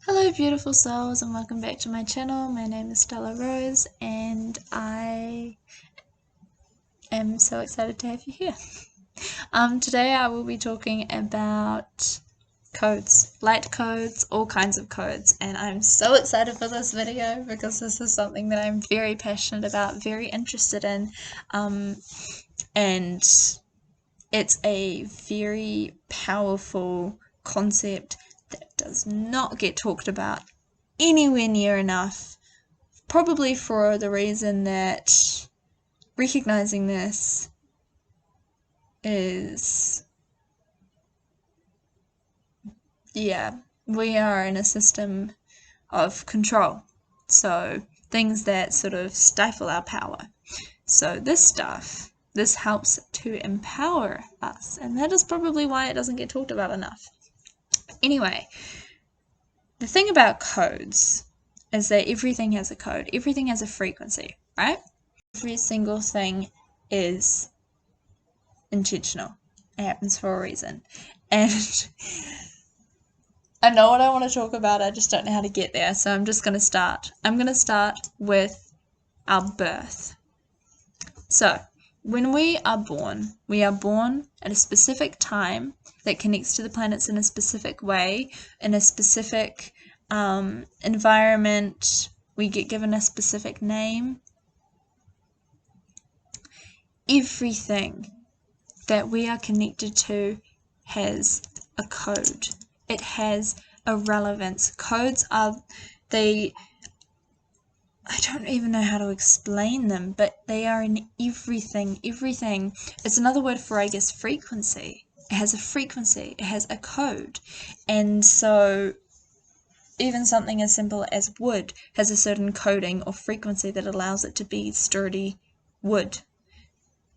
Hello beautiful souls and welcome back to my channel. My name is Stella Rose and I am so excited to have you here. Today I will be talking about codes, light codes, all kinds of codes, and I'm so excited for this video because this is something that I'm very passionate about, very interested in, and it's a very powerful concept that does not get talked about anywhere near enough, probably for the reason that recognizing this is, we are in a system of control, so things that sort of stifle our power. So this helps to empower us, and that is probably why it doesn't get talked about enough. Anyway, the thing about codes is that everything has a code, everything has a frequency, right? Every single thing is intentional. It happens for a reason. And I know what I want to talk about, I just don't know how to get there, so I'm just going to start. I'm going to start with our birth. So, when we are born at a specific time that connects to the planets in a specific way, in a specific environment. We get given a specific name. Everything that we are connected to has a code. It has a relevance. Codes are, I don't even know how to explain them, but they are in everything. Everything. It's another word for, I guess, frequency. It has a frequency. It has a code. And so even something as simple as wood has a certain coding or frequency that allows it to be sturdy wood.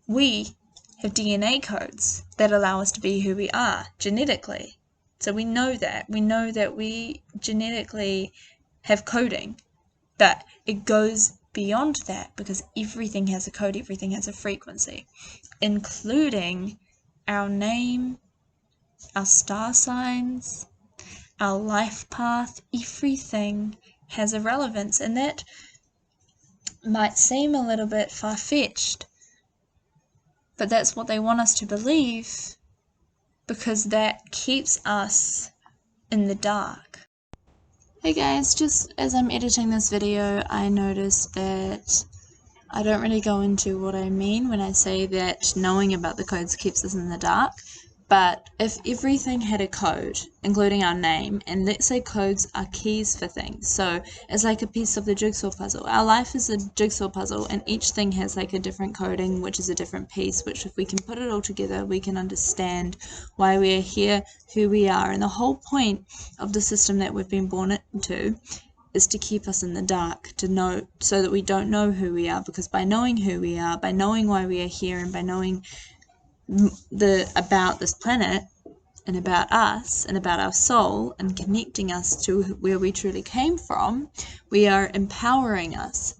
We have DNA codes that allow us to be who we are genetically. So we know that. We know that we genetically have coding. But it goes beyond that because everything has a code, everything has a frequency, including our name, our star signs, our life path. Everything has a relevance, and that might seem a little bit far-fetched, but that's what they want us to believe because that keeps us in the dark. Hey guys, just as I'm editing this video, I noticed that I don't really go into what I mean when I say that knowing about the codes keeps us in the dark. But if everything had a code, including our name, and let's say codes are keys for things, so it's like a piece of the jigsaw puzzle. Our life is a jigsaw puzzle, and each thing has like a different coding, which is a different piece, which if we can put it all together, we can understand why we are here, who we are. And the whole point of the system that we've been born into is to keep us in the dark, to know, so that we don't know who we are, because by knowing who we are, by knowing why we are here, and by knowing about this planet and about us and about our soul and connecting us to where we truly came from, we are empowering us.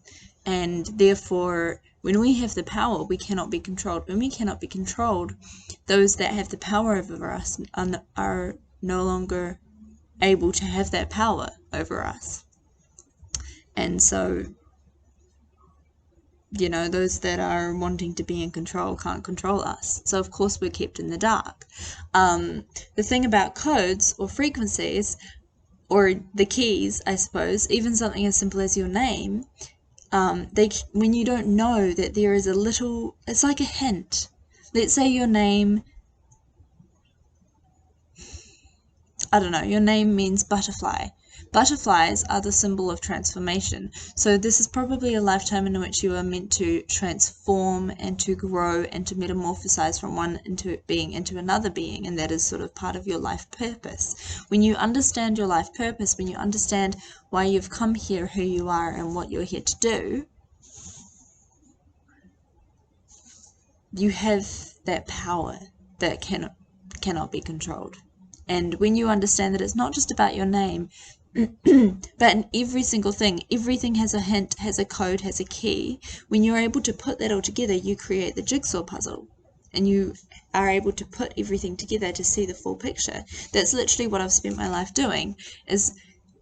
And therefore, when we have the power, we cannot be controlled. When we cannot be controlled, those that have the power over us are no longer able to have that power over us. And so, you know, those that are wanting to be in control can't control us. So of course we're kept in the dark. The thing about codes or frequencies, or the keys, I suppose, even something as simple as your name, when you don't know that there is a little, it's like a hint. Let's say your name, I don't know, your name means butterfly. Butterflies are the symbol of transformation. So this is probably a lifetime in which you are meant to transform and to grow and to metamorphosize from one being into another being, and that is sort of part of your life purpose. When you understand your life purpose, when you understand why you've come here, who you are, and what you're here to do, you have that power that cannot be controlled. And when you understand that it's not just about your name, but in every single thing, everything has a hint, has a code, has a key. When you're able to put that all together, you create the jigsaw puzzle. And you are able to put everything together to see the full picture. That's literally what I've spent my life doing, is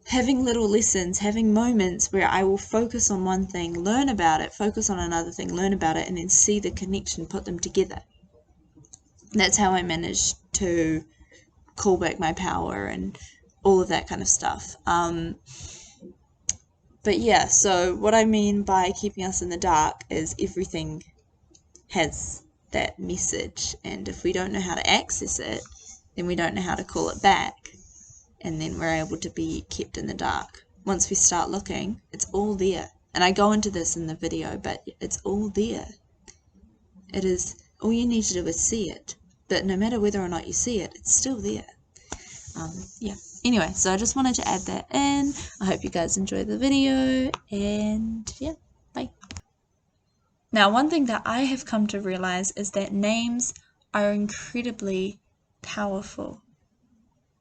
having little lessons, having moments where I will focus on one thing, learn about it, focus on another thing, learn about it, and then see the connection, put them together. That's how I managed to call back my power and all of that kind of stuff. But yeah, so what I mean by keeping us in the dark is everything has that message, and if we don't know how to access it, then we don't know how to call it back, and then we're able to be kept in the dark. Once we start looking, it's all there. And I go into this in the video, but it's all there. It is, all you need to do is see it. But no matter whether or not you see it, it's still there. Yeah. Anyway, so I just wanted to add that in. I hope you guys enjoyed the video, and yeah, bye. Now, one thing that I have come to realize is that names are incredibly powerful.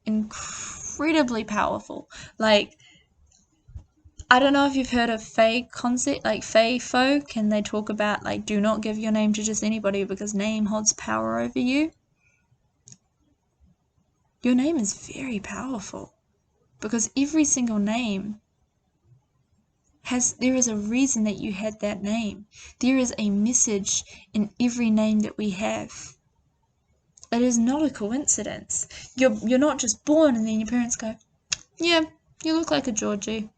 Incredibly powerful. Like, I don't know if you've heard of Fae concept, like Fae folk, and they talk about, like, do not give your name to just anybody because name holds power over you. Your name is very powerful because every single name there is a reason that you had that name. There is a message in every name that we have. It is not a coincidence. You're not just born and then your parents go, yeah, you look like a Georgie.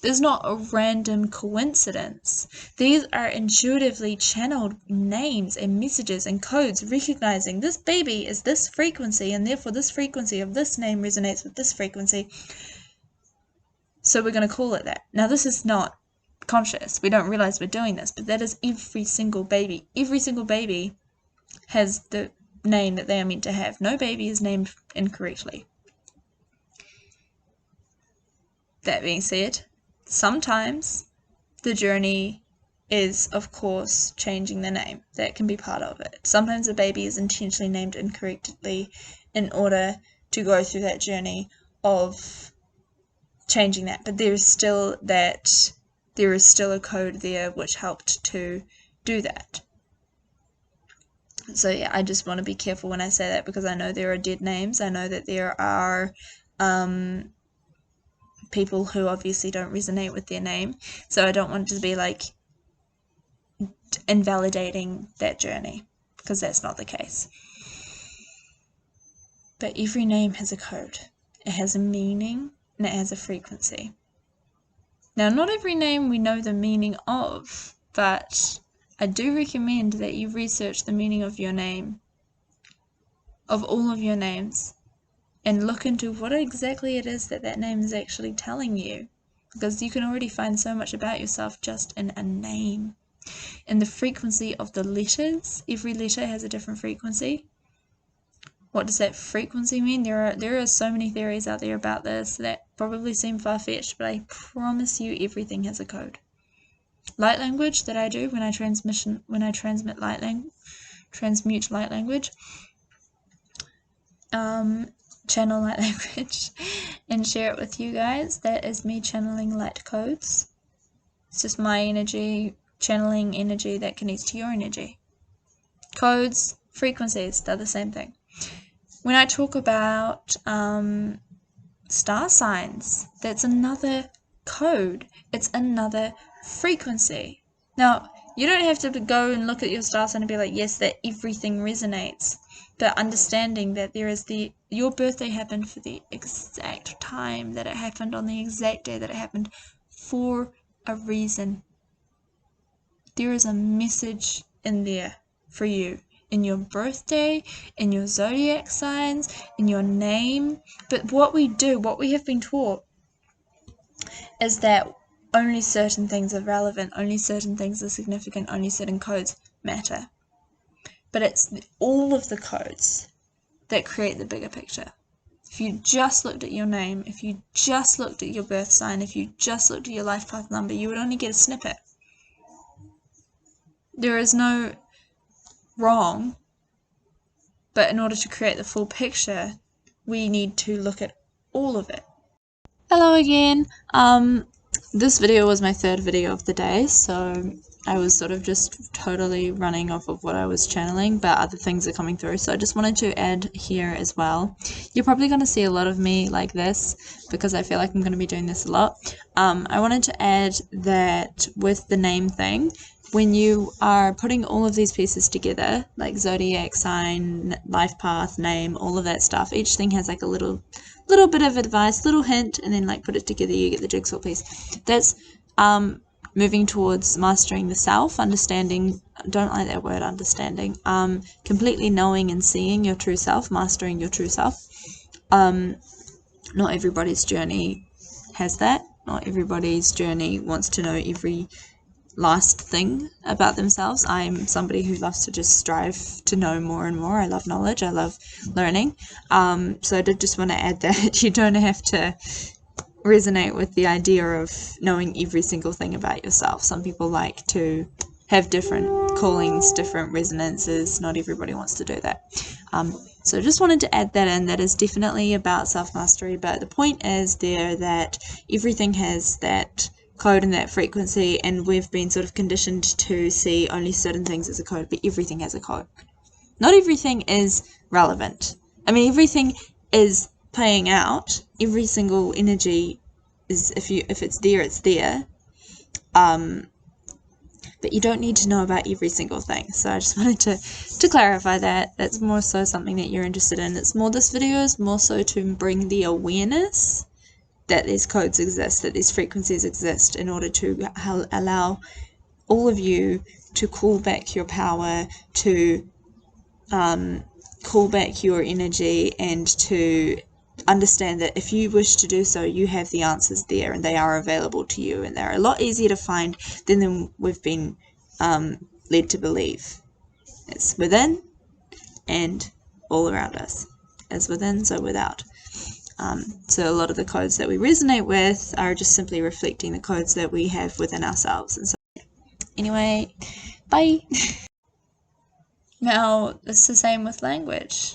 There's not a random coincidence. These are intuitively channeled names and messages and codes recognizing this baby is this frequency, and therefore this frequency of this name resonates with this frequency. So we're going to call it that. Now, this is not conscious. We don't realize we're doing this, but that is every single baby. Every single baby has the name that they are meant to have. No baby is named incorrectly. That being said, sometimes the journey is, of course, changing the name. That can be part of it. Sometimes a baby is intentionally named incorrectly in order to go through that journey of changing that, but there is still a code there which helped to do that. So yeah, I just want to be careful when I say that, because I know there are dead names. I know that there are people who obviously don't resonate with their name, so I don't want to be like invalidating that journey, because that's not the case. But every name has a code. It has a meaning and it has a frequency. Now, not every name we know the meaning of, but I do recommend that you research the meaning of your name, of all of your names, and look into what exactly it is that name is actually telling you, because you can already find so much about yourself just in a name. And the frequency of the letters, every letter has a different frequency. What does that frequency mean? There are so many theories out there about this that probably seem far-fetched, but I promise you everything has a code. Light language that I do when I transmute light language, channel light language and share it with you guys. That is me channeling light codes. It's just my energy channeling energy that connects to your energy. Codes, frequencies, they're the same thing. When I talk about star signs, that's another code. It's another frequency. Now, you don't have to go and look at your star sign and be like, yes, that everything resonates. But understanding that your birthday happened for the exact time that it happened, on the exact day that it happened, for a reason. There is a message in there for you. In your birthday, in your zodiac signs, in your name. But what we have been taught is that only certain things are relevant, only certain things are significant, only certain codes matter. But it's all of the codes that create the bigger picture. If you just looked at your name, if you just looked at your birth sign, if you just looked at your life path number, you would only get a snippet. There is no wrong, but in order to create the full picture, we need to look at all of it. Hello again. This video was my third video of the day, so I was sort of just totally running off of what I was channeling, but other things are coming through. So I just wanted to add here as well. You're probably going to see a lot of me like this because I feel like I'm going to be doing this a lot. I wanted to add that with the name thing, when you are putting all of these pieces together, like zodiac sign, life path, name, all of that stuff, each thing has like a little bit of advice, little hint, and then like put it together, you get the jigsaw piece. That's moving towards mastering the self, understanding, don't like that word, understanding, completely knowing and seeing your true self, mastering your true self. Not everybody's journey has that. Not everybody's journey wants to know every last thing about themselves. I'm somebody who loves to just strive to know more and more. I love knowledge. I love learning. So I did just want to add that you don't have to resonate with the idea of knowing every single thing about yourself. Some people like to have different callings, different resonances. Not everybody wants to do that. So just wanted to add that in. That is definitely about self-mastery, but the point is there that everything has that code and that frequency, and we've been sort of conditioned to see only certain things as a code, but everything has a code. Not everything is relevant. I mean, everything is playing out. Every single energy is, if it's there, it's there. But you don't need to know about every single thing. So I just wanted to clarify that. That's more so something that you're interested in. It's more, this video is more so to bring the awareness that these codes exist, that these frequencies exist, in order to allow all of you to call back your power, to call back your energy, and to understand that if you wish to do so, you have the answers there and they are available to you, and they're a lot easier to find than we've been led to believe. It's within and all around us. As within, so without. So a lot of the codes that we resonate with are just simply reflecting the codes that we have within ourselves. And so anyway, bye. Now, it's the same with language.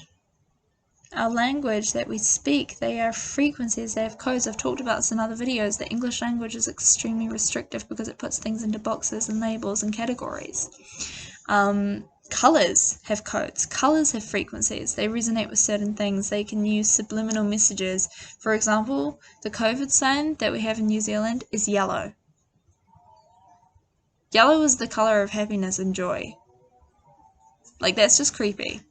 Our language that we speak, they are frequencies, they have codes. I've talked about this in other videos. The English language is extremely restrictive because it puts things into boxes and labels and categories. Colors have codes. Colors have frequencies. They resonate with certain things. They can use subliminal messages. For example, the COVID sign that we have in New Zealand is yellow. Yellow is the color of happiness and joy. Like, that's just creepy.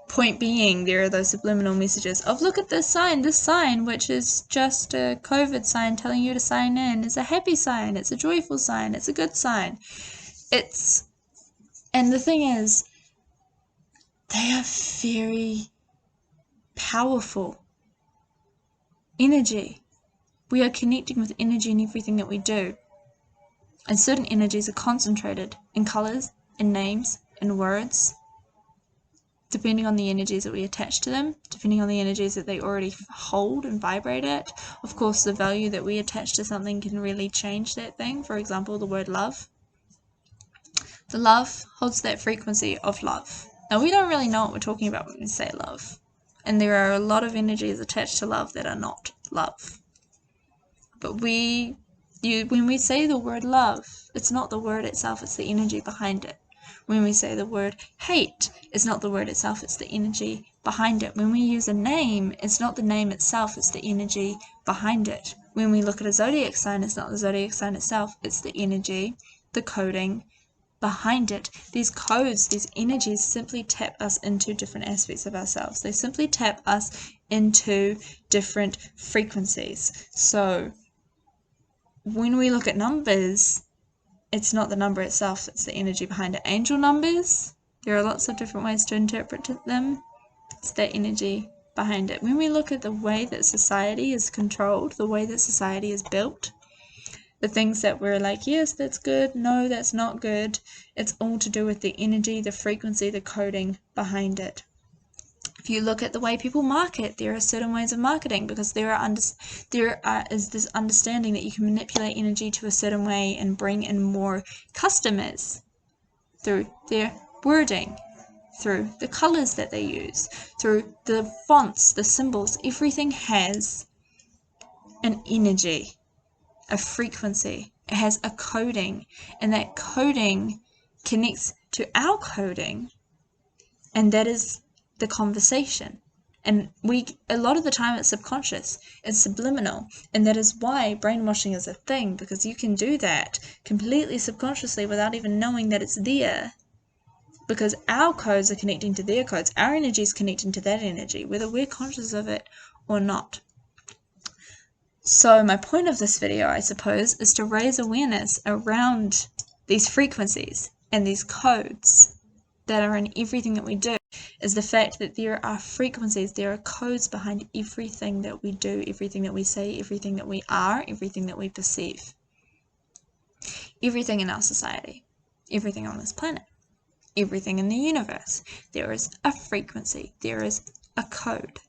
Point being, there are those subliminal messages of, look at this sign, which is just a COVID sign telling you to sign in, is a happy sign, it's a joyful sign, it's a good sign. And the thing is, they are very powerful energy. We are connecting with energy in everything that we do. And certain energies are concentrated in colors, in names, in words, depending on the energies that we attach to them, depending on the energies that they already hold and vibrate at. Of course, the value that we attach to something can really change that thing. For example, the word love. The love holds that frequency of love. Now, we don't really know what we're talking about when we say love. And there are a lot of energies attached to love that are not love. But when we say the word love, it's not the word itself, it's the energy behind it. When we say the word hate, it's not the word itself, it's the energy behind it. When we use a name, it's not the name itself, it's the energy behind it. When we look at a zodiac sign, it's not the zodiac sign itself, it's the energy, the coding behind it. These codes, these energies simply tap us into different aspects of ourselves. They simply tap us into different frequencies. So when we look at numbers, it's not the number itself, it's the energy behind it. Angel numbers, there are lots of different ways to interpret them. It's that energy behind it. When we look at the way that society is controlled, the way that society is built, the things that we're like, yes, that's good, no, that's not good, it's all to do with the energy, the frequency, the coding behind it. If you look at the way people market, there are certain ways of marketing because there is this understanding that you can manipulate energy to a certain way and bring in more customers through their wording, through the colors that they use, through the fonts, the symbols. Everything has an energy, a frequency. It has a coding, and that coding connects to our coding, and that is the conversation. And a lot of the time it's subconscious, it's subliminal, and that is why brainwashing is a thing, because you can do that completely subconsciously without even knowing that it's there. Because our codes are connecting to their codes, our energy is connecting to that energy, whether we're conscious of it or not. So my point of this video, I suppose, is to raise awareness around these frequencies and these codes that are in everything that we do, is the fact that there are frequencies, there are codes behind everything that we do, everything that we say, everything that we are, everything that we perceive. Everything in our society, everything on this planet, everything in the universe, there is a frequency, there is a code.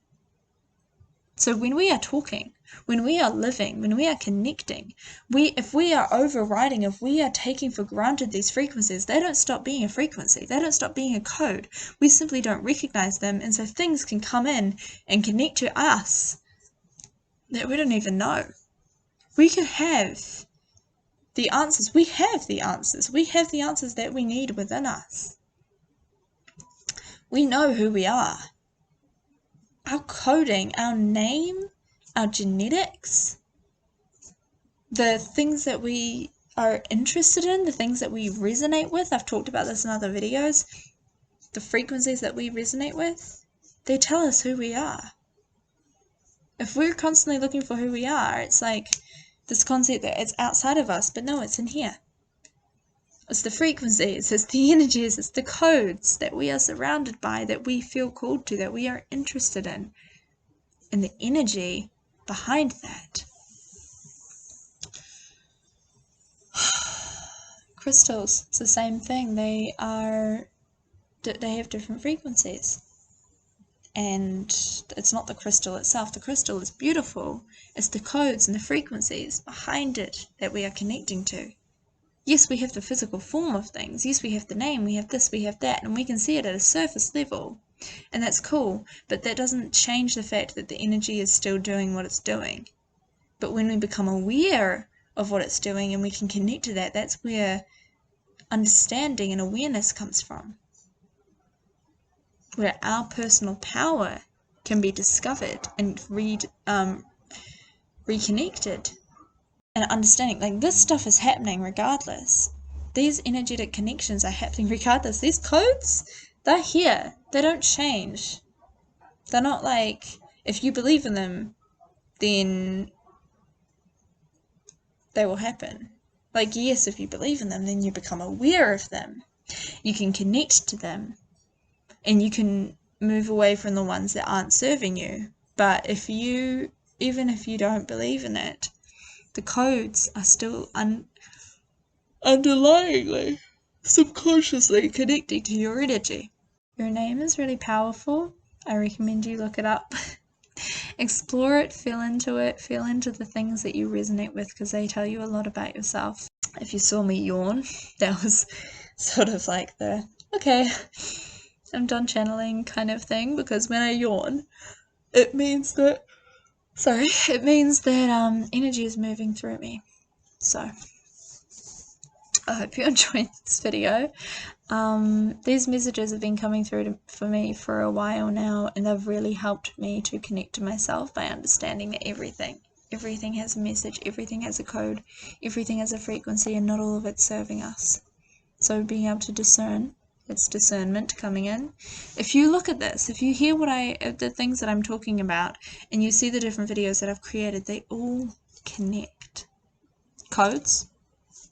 So when we are talking, when we are living, when we are connecting, if we are overriding, if we are taking for granted these frequencies, they don't stop being a frequency. They don't stop being a code. We simply don't recognize them, and so things can come in and connect to us that we don't even know. We could have the answers. We have the answers. We have the answers that we need within us. We know who we are. Our coding, our name, our genetics, the things that we are interested in, the things that we resonate with, I've talked about this in other videos, the frequencies that we resonate with, they tell us who we are. If we're constantly looking for who we are, it's like this concept that it's outside of us, but no, it's in here. It's the frequencies, it's the energies, it's the codes that we are surrounded by, that we feel called to, that we are interested in, and the energy behind that. Crystals, it's the same thing. They have different frequencies. And it's not the crystal itself. The crystal is beautiful. It's the codes and the frequencies behind it that we are connecting to. Yes, we have the physical form of things. Yes, we have the name, we have this, we have that, and we can see it at a surface level. And that's cool, but that doesn't change the fact that the energy is still doing what it's doing. But when we become aware of what it's doing and we can connect to that, that's where understanding and awareness comes from. Where our personal power can be discovered and reconnected. And understanding, like, this stuff is happening regardless. These energetic connections are happening regardless. These codes, they're here. They don't change. They're not like, if you believe in them, then they will happen. Like, yes, if you believe in them, then you become aware of them. You can connect to them. And you can move away from the ones that aren't serving you. But even if you don't believe in it, the codes are still underlyingly, subconsciously connecting to your energy. Your name is really powerful. I recommend you look it up. Explore it, feel into the things that you resonate with, because they tell you a lot about yourself. If you saw me yawn, that was sort of like the, okay, I'm done channeling kind of thing, because when I yawn, it means that energy is moving through me. So I hope you enjoyed this video. These messages have been coming through for me for a while now, and they've really helped me to connect to myself by understanding that everything has a message, everything has a code, everything has a frequency, and not all of it's serving us. So being able to discern, it's discernment coming in. If you look at this, if you hear the things that I'm talking about, and you see the different videos that I've created, they all connect. Codes,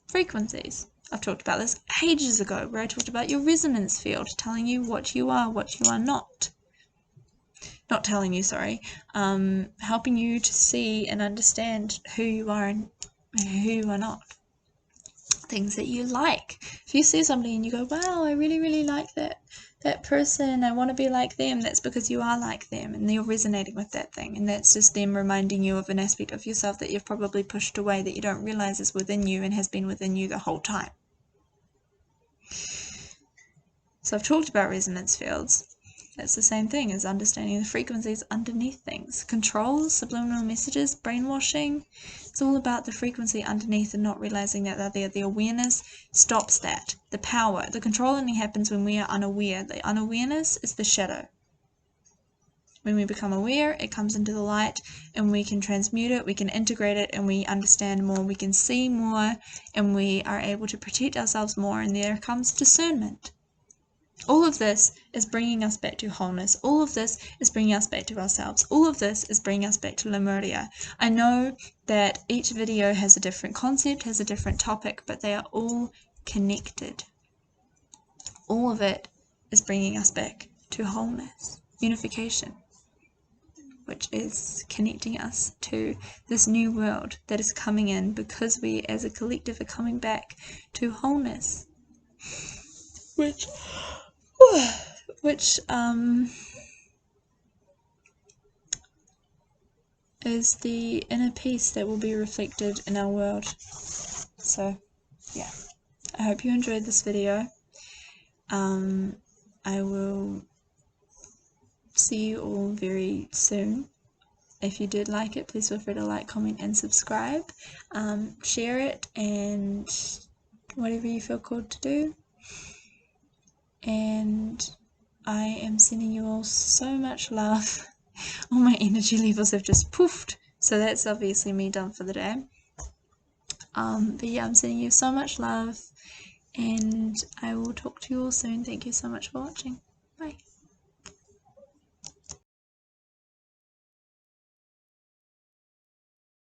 frequencies. I've talked about this ages ago, where I talked about your resonance field, telling you what you are not. Not telling you, sorry. Helping you to see and understand who you are and who you are not. Things that you like. If you see somebody and you go, wow, I really, really like that person, I want to be like them, that's because you are like them and you're resonating with that thing, and that's just them reminding you of an aspect of yourself that you've probably pushed away, that you don't realize is within you and has been within you the whole time. So I've talked about resonance fields. That's the same thing as understanding the frequencies underneath things. Control, subliminal messages, brainwashing. It's all about the frequency underneath and not realizing that they're there. The awareness stops that. The power. The control only happens when we are unaware. The unawareness is the shadow. When we become aware, it comes into the light and we can transmute it, we can integrate it, and we understand more, we can see more, and we are able to protect ourselves more, and there comes discernment. All of this is bringing us back to wholeness. All of this is bringing us back to ourselves. All of this is bringing us back to Lemuria. I know that each video has a different concept, has a different topic, but they are all connected. All of it is bringing us back to wholeness, unification, which is connecting us to this new world that is coming in because we as a collective are coming back to wholeness, which is the inner peace that will be reflected in our world. So yeah, I hope you enjoyed this video. I will see you all very soon. If you did like it, please feel free to like, comment, and subscribe. Share it and whatever you feel called to do. And I am sending you all so much love. All my energy levels have just poofed. So that's obviously me done for the day. But yeah, I'm sending you so much love. And I will talk to you all soon. Thank you so much for watching.